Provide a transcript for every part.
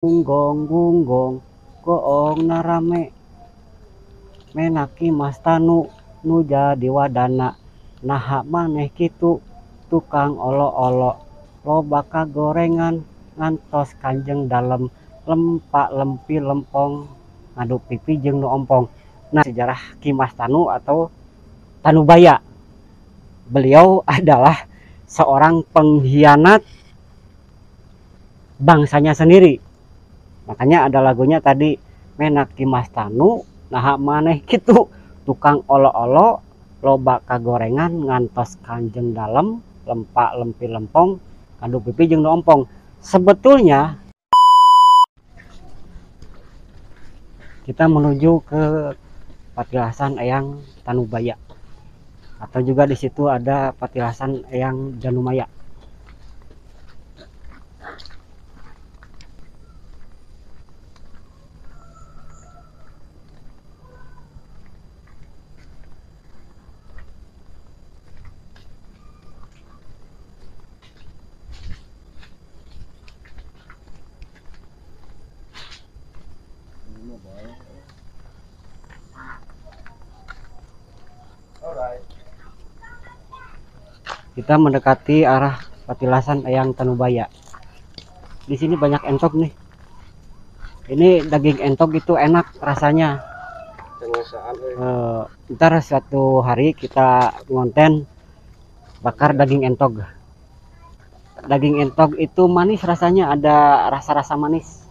Gunggong goong narame menaki mas tanu nu jadi wadana naha maneh kitu tukang olo-olo loba kagorengan ngantos kanjeng dalem lempak lempi lempong ngadu pipi jeung nu ompong. Nah, sejarah Ki Mas Tanu atau Tanubaya. Beliau adalah seorang pengkhianat bangsanya sendiri. Makanya ada lagunya tadi, menak Ki Mas Tanu naha maneh kitu tukang olo-olo loba kagorengan ngantos kanjeng dalem lempak lempi lempong kadu pipi jeung nu ompong. Sebetulnya kita menuju ke Patilasan Eyang Tanubaya, atau juga di situ ada Patilasan Eyang Janumaya. Kita mendekati arah Patilasan Eyang Tanubaya. Di sini banyak entok nih. Ini daging entok itu enak rasanya. Ntar suatu hari kita ngonten bakar daging entok. Daging entok itu manis rasanya, ada rasa-rasa manis.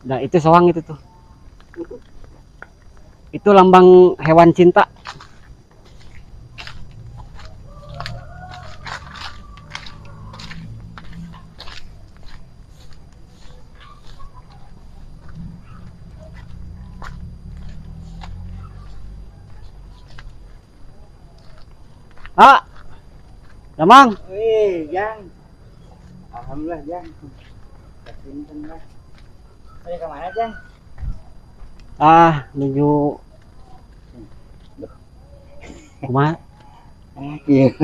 Nah, itu soang itu tuh. Itu lambang hewan cinta. Ah, Damang. Wih, Jang. Alhamdulillah, Jang. Kesinten lah. Saya kemana, Jang? Menuju kumaha? Iya.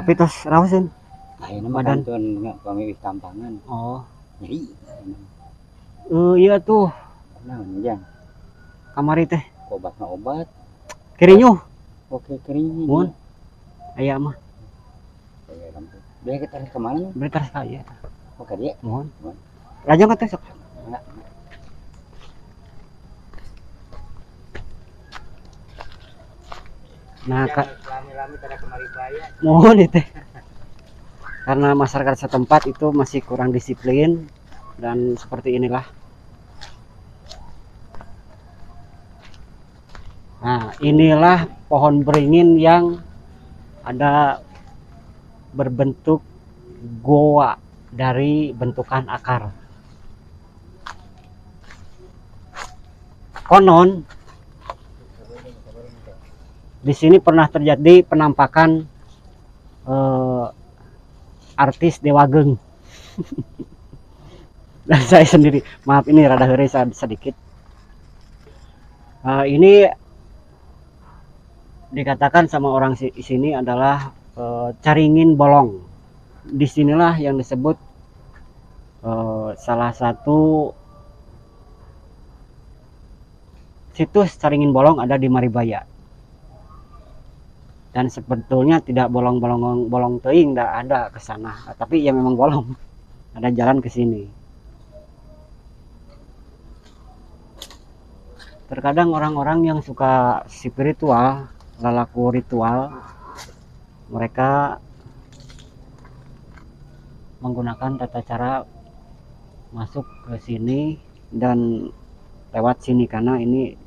Tapi terus rawasin. Ayeuna Badan. mah kantun kami wis tampangan. Oh. Nyeri. Iya tuh. Naon, Jang? Kamari teh. Obatna obat. Kirinyuh. Oke, kering. Mun. Aya mah. Ya, lampu. Dia kita kemana nih? Beri tarik sekali ya. Oke, dia. Mohon. Rajang ka teh sok. Enggak. Nah, lami-lami pada kemari baya. mohon itu. Karena masyarakat setempat itu masih kurang disiplin dan seperti inilah. Nah, inilah pohon beringin yang ada berbentuk goa dari bentukan akar. Konon di sini pernah terjadi penampakan artis Dewa Geng. Dan saya sendiri, maaf ini rada heureus sedikit. Ini dikatakan sama orang di sini adalah Caringin Bolong. Disinilah yang disebut salah satu situs Caringin Bolong ada di Maribaya. Dan sebetulnya tidak bolong teuing, tidak ada ke sana, tapi ya memang bolong. Ada jalan ke sini. Terkadang orang-orang yang suka spiritual, lalaku ritual, mereka menggunakan tata cara masuk ke sini dan lewat sini, karena ini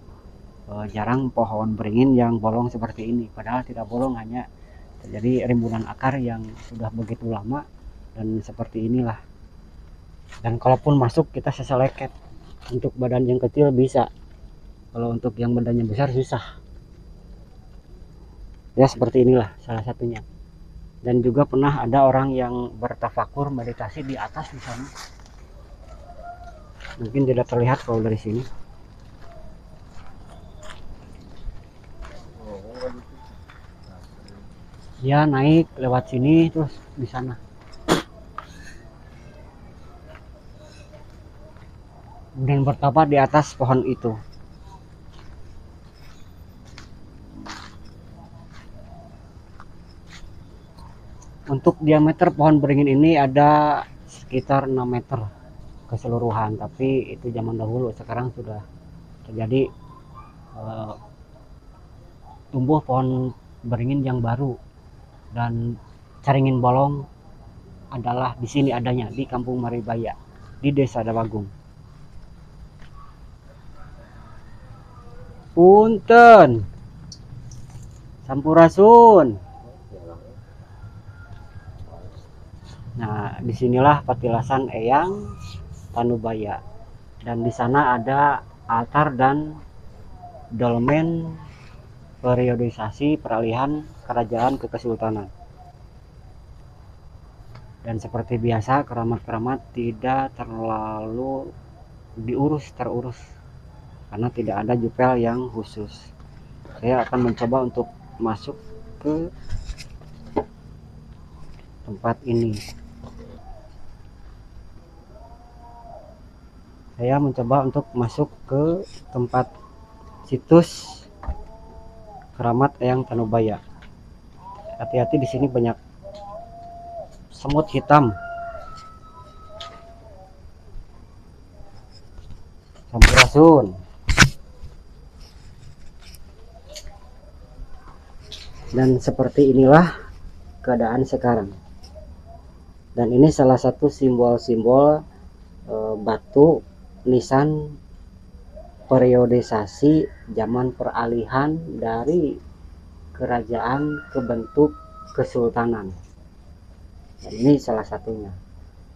jarang pohon beringin yang bolong seperti ini. Padahal tidak bolong, hanya terjadi rimbunan akar yang sudah begitu lama dan seperti inilah. Dan kalaupun masuk kita seseleket. Untuk badan yang kecil bisa, kalau untuk yang badannya besar susah. Ya seperti inilah salah satunya. Dan juga pernah ada orang yang bertafakur meditasi di atas di sana. Mungkin tidak terlihat kalau dari sini. Dia naik lewat sini terus di sana. kemudian bertapa di atas pohon itu. Untuk diameter pohon beringin ini ada sekitar 6 meter keseluruhan, tapi itu zaman dahulu. Sekarang sudah terjadi tumbuh pohon beringin yang baru, dan caringin bolong adalah di sini adanya di Kampung Maribaya di Desa Dawagung. Punten, Sampurasun. Nah, disinilah petilasan Eyang Tanubaya, dan di sana ada altar dan dolmen periodisasi peralihan kerajaan ke kesultanan. Dan seperti biasa, keramat-keramat tidak terlalu terurus karena tidak ada jupel yang khusus. Saya akan mencoba untuk masuk ke tempat ini. Saya mencoba untuk masuk ke tempat situs keramat Eyang Tanubaya. Hati-hati, di sini banyak semut hitam. Sampurasun. Dan seperti inilah keadaan sekarang. Dan ini salah satu simbol-simbol batu nisan periodisasi zaman peralihan dari kerajaan ke bentuk kesultanan. Dan ini salah satunya.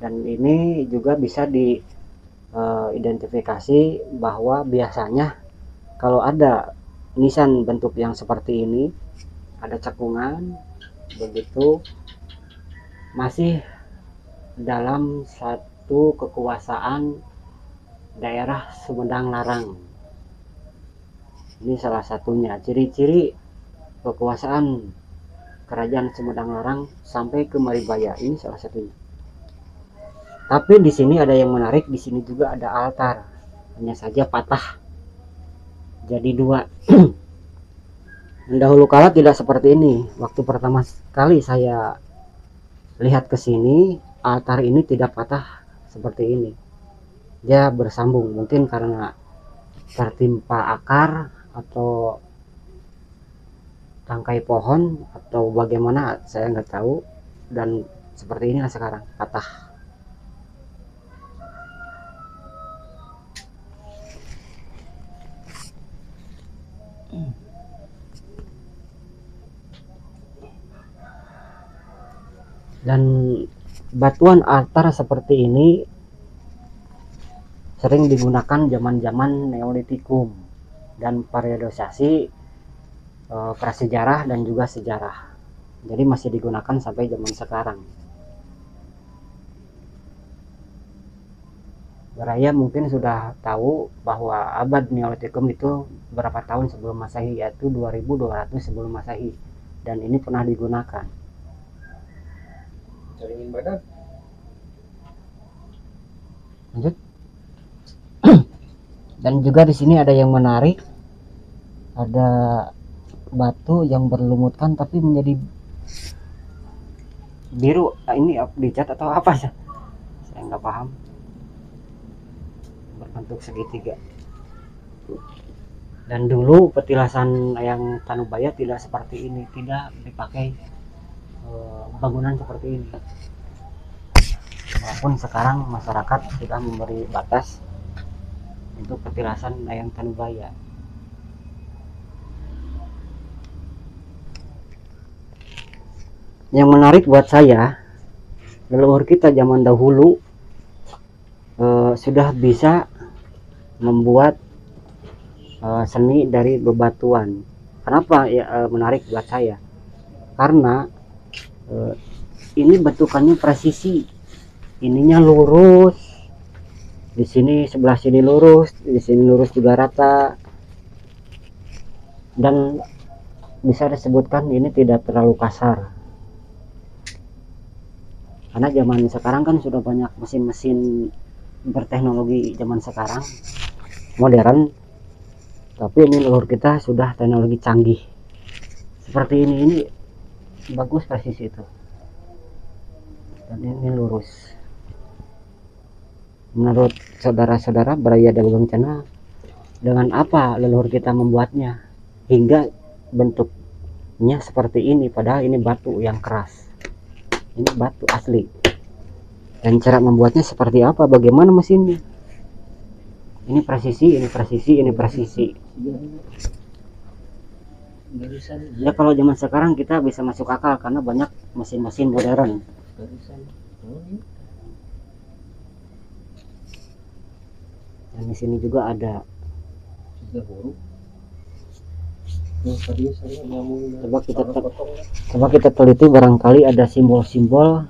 Dan ini juga bisa diidentifikasi bahwa biasanya kalau ada nisan bentuk yang seperti ini, ada cekungan begitu, masih dalam satu kekuasaan daerah Sumedang Larang. Ini salah satunya ciri-ciri kekuasaan kerajaan Sumedang Larang sampai ke Maribaya. Ini salah satunya. Tapi di sini ada yang menarik, di sini juga ada altar, hanya saja patah jadi dua. Dahulu kala tidak seperti ini. Waktu pertama kali saya lihat ke sini, altar ini tidak patah seperti ini. Dia bersambung, mungkin karena tertimpa akar atau tangkai pohon atau bagaimana, saya nggak tahu. Dan seperti inilah sekarang, patah. Dan batuan altar seperti ini sering digunakan zaman-zaman Neolitikum dan periodisasi prasejarah dan juga sejarah. Jadi masih digunakan sampai zaman sekarang. Raya mungkin sudah tahu bahwa abad Neolitikum itu berapa tahun sebelum Masehi, yaitu 2200 sebelum Masehi, dan ini pernah digunakan. Caringin badan. Lanjut. Dan juga di sini ada yang menarik, ada batu yang berlumutkan tapi menjadi biru. Ini dicat atau apa sih? Saya nggak paham. Berbentuk segitiga. Dan dulu petilasan Eyang Tanubaya tidak seperti ini, tidak dipakai bangunan seperti ini. Walaupun sekarang masyarakat sudah memberi batas untuk petilasan Eyang Tanubaya. Yang menarik buat saya, leluhur kita zaman dahulu sudah bisa membuat seni dari bebatuan. Kenapa ya menarik buat saya? Karena ini bentukannya presisi, ininya lurus, di sini sebelah sini lurus, di sini lurus juga rata, dan bisa disebutkan ini tidak terlalu kasar. Karena zaman sekarang kan sudah banyak mesin-mesin berteknologi zaman sekarang modern, tapi ini leluhur kita sudah teknologi canggih seperti ini bagus presisi itu, dan ini lurus. Menurut saudara-saudara Baraya Dabagang Channel, dengan apa leluhur kita membuatnya hingga bentuknya seperti ini, padahal ini batu yang keras, ini batu asli, dan cara membuatnya seperti apa, bagaimana mesinnya, ini presisi, ini presisi, ini presisi. Ya kalau zaman sekarang kita bisa masuk akal karena banyak mesin-mesin modern. Dan di sini juga ada. Coba kita teliti, barangkali ada simbol-simbol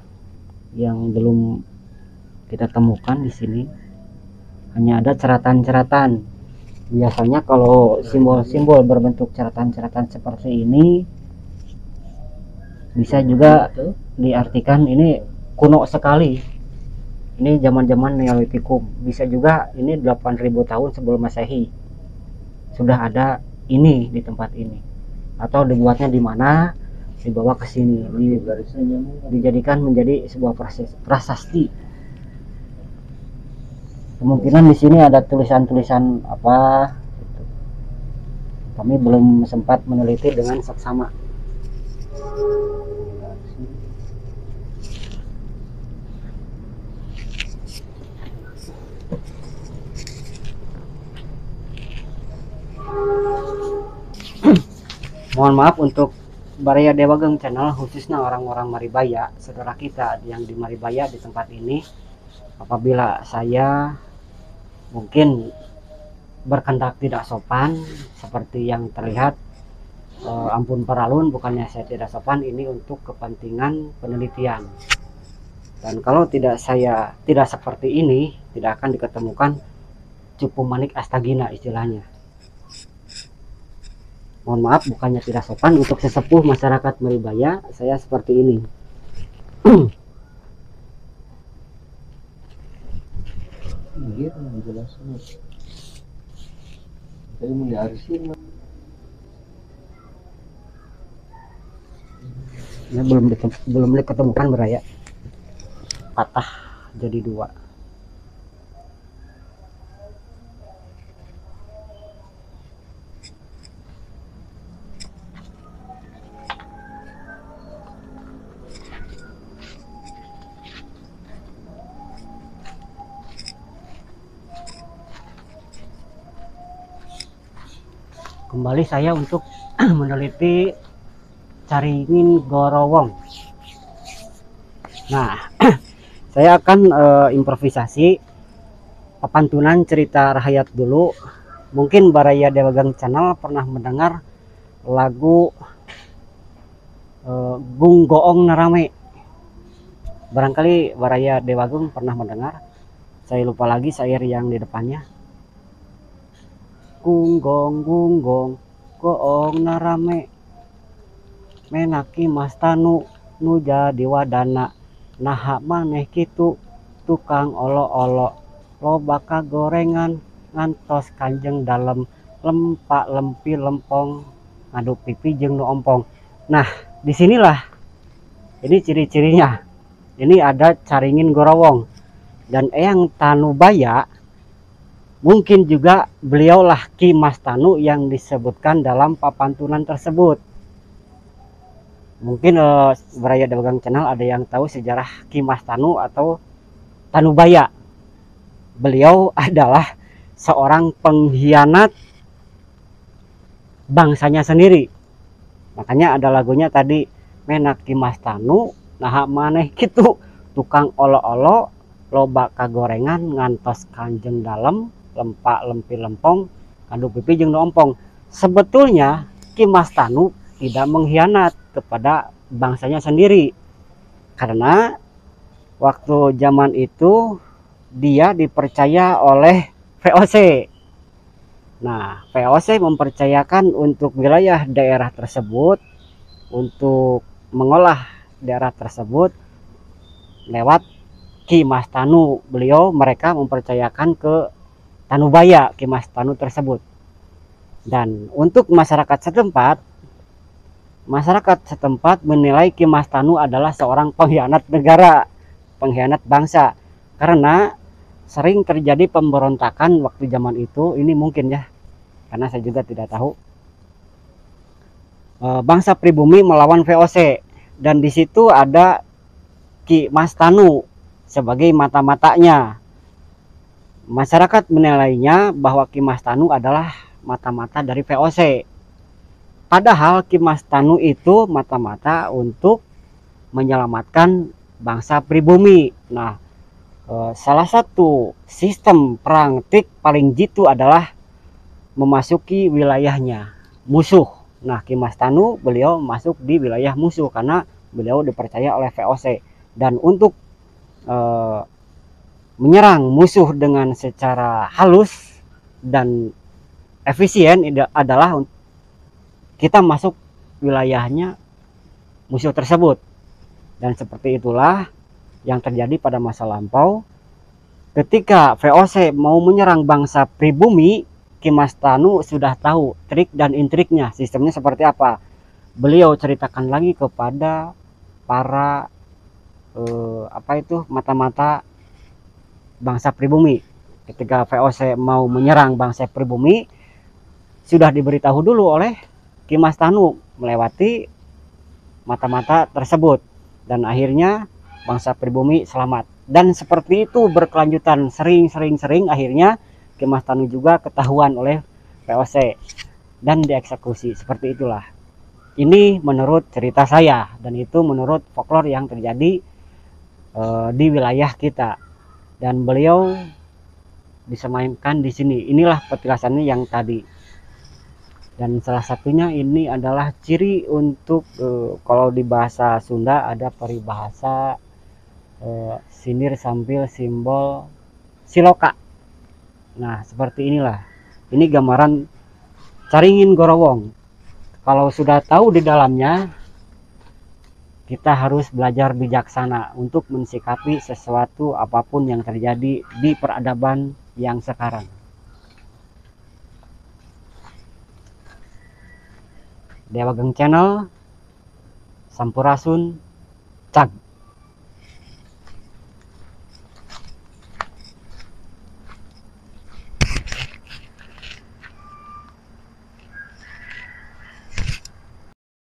yang belum kita temukan di sini. Hanya ada ceratan-ceratan. Biasanya kalau simbol-simbol berbentuk ceratan-ceratan seperti ini bisa juga diartikan ini kuno sekali, ini zaman-zaman Neolitikum. Bisa juga ini 8.000 tahun sebelum Masehi sudah ada ini di tempat ini, atau dibuatnya di mana, dibawa ke sini, dijadikan menjadi sebuah prasasti. Kemungkinan di sini ada tulisan-tulisan apa gitu. Kami belum sempat meneliti dengan seksama. Mohon maaf untuk Baraya Dabagang Channel, khususnya orang-orang Maribaya, saudara kita yang di Maribaya di tempat ini, apabila saya mungkin berkendak tidak sopan seperti yang terlihat, ampun paralun, bukannya saya tidak sopan, ini untuk kepentingan penelitian. Dan kalau saya tidak seperti ini, tidak akan diketemukan Cupu Manik Astagina istilahnya. Mohon maaf, bukannya tidak sopan, untuk sesepuh masyarakat Maribaya saya seperti ini. Ini belum diketemukan Baraya, patah jadi dua. Kembali saya untuk meneliti Caringin Gorowong. Nah, saya akan improvisasi papantunan cerita rakyat dulu. Mungkin Baraya Dabagang Channel pernah mendengar lagu Gung Goong Narame. Barangkali Baraya Dabagang pernah mendengar. Saya lupa lagi syair yang di depannya. Gunggong goong narame, menaki mas tanu nu jadi wadana, naha maneh kitu tukang olo-olo, loba kagorengan ngantos kanjeng dalem, lempak lempi lempong ngadu pipi jeung nu ompong. Nah, disinilah ini ciri-cirinya. Ini ada Caringin Gorowong dan Eyang Tanubaya. Mungkin juga beliaulah Ki Mas Tanu yang disebutkan dalam papantunan tersebut. Mungkin Baraya Dabagang Channel ada yang tahu sejarah Ki Mas Tanu atau Tanubaya. Beliau adalah seorang pengkhianat bangsanya sendiri. Makanya ada lagunya tadi, menak Ki Mas Tanu nah maneh kitu tukang olo-olo, loba kagorengan ngantos kanjeng dalem, lempak lempi lempong ngadu pipi jeung nu ompong. Sebetulnya Ki Mas Tanu tidak mengkhianat kepada bangsanya sendiri, karena waktu zaman itu dia dipercaya oleh VOC. Nah, VOC mempercayakan untuk wilayah daerah tersebut, untuk mengolah daerah tersebut lewat Ki Mas Tanu. Mereka mempercayakan ke Tanubaya Ki Mas Tanu tersebut. Dan untuk masyarakat setempat menilai Ki Mas Tanu adalah seorang pengkhianat negara, pengkhianat bangsa, karena sering terjadi pemberontakan waktu zaman itu. Ini mungkin ya, karena saya juga tidak tahu. Bangsa pribumi melawan VOC, dan di situ ada Ki Mas Tanu sebagai mata-matanya. Masyarakat menilainya bahwa Ki Mas Tanu adalah mata-mata dari VOC. Padahal Ki Mas Tanu itu mata-mata untuk menyelamatkan bangsa pribumi. Nah, salah satu sistem perang trik paling jitu adalah memasuki wilayahnya musuh. Nah, Ki Mas Tanu beliau masuk di wilayah musuh karena beliau dipercaya oleh VOC. Dan untuk menyerang musuh dengan secara halus dan efisien adalah kita masuk wilayahnya musuh tersebut. Dan seperti itulah yang terjadi pada masa lampau. Ketika VOC mau menyerang bangsa pribumi, Ki Mas Tanu sudah tahu trik dan intriknya, sistemnya seperti apa. Beliau ceritakan lagi kepada para mata-mata bangsa pribumi. Ketika VOC mau menyerang bangsa pribumi, sudah diberitahu dulu oleh Ki Mas Tanu melewati mata-mata tersebut, dan akhirnya bangsa pribumi selamat. Dan seperti itu berkelanjutan, sering akhirnya Ki Mas Tanu juga ketahuan oleh VOC dan dieksekusi. Seperti itulah. Ini menurut cerita saya, dan itu menurut folklore yang terjadi di wilayah kita. Dan beliau disemayamkan di sini. Inilah petilasannya yang tadi. Dan salah satunya ini adalah ciri untuk kalau di bahasa Sunda ada peribahasa sinir sambil simbol siloka. Nah, seperti inilah. Ini gambaran Caringin Gorowong. Kalau sudah tahu di dalamnya, kita harus belajar bijaksana untuk mensikapi sesuatu apapun yang terjadi di peradaban yang sekarang. Dewa Geng Channel, Sampurasun, Cag.